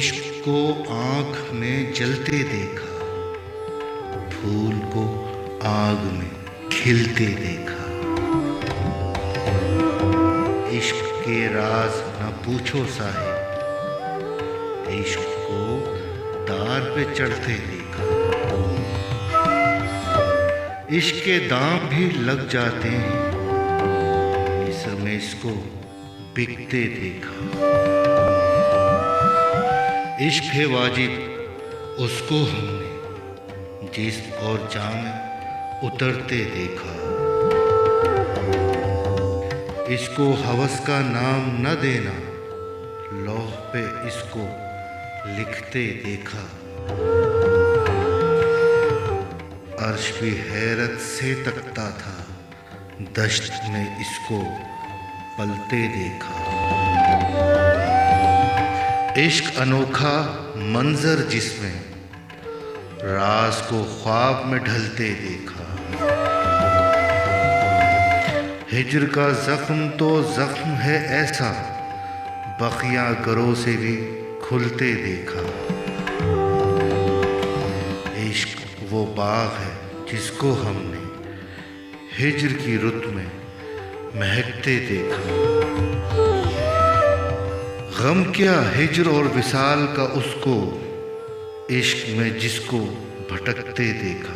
इश्क को आँख में जलते देखा, फूल को आग में खिलते देखा। इश्क के राज न पूछो साहिब, इश्क को दार पे चढ़ते देखा। इश्क के दाम भी लग जाते हैं, मिस्र में इसको बिकते देखा। इश्क है वाजिब उसको हमने जिस और जाम उतरते देखा। इसको हवस का नाम न देना, लौह पे इसको लिखते देखा। अर्श भी हैरत से तकता था, दश्त में इसको पलते देखा। इश्क अनोखा मंजर जिसमें राज को ख्वाब में ढलते देखा। हिज्र का जख्म तो जख्म है ऐसा, बकिया गरों से भी खुलते देखा। इश्क वो बाग है जिसको हमने हिज्र की रुत में महकते देखा। गम क्या हिज्र और विसाल का उसको, इश्क में जिसको भटकते देखा।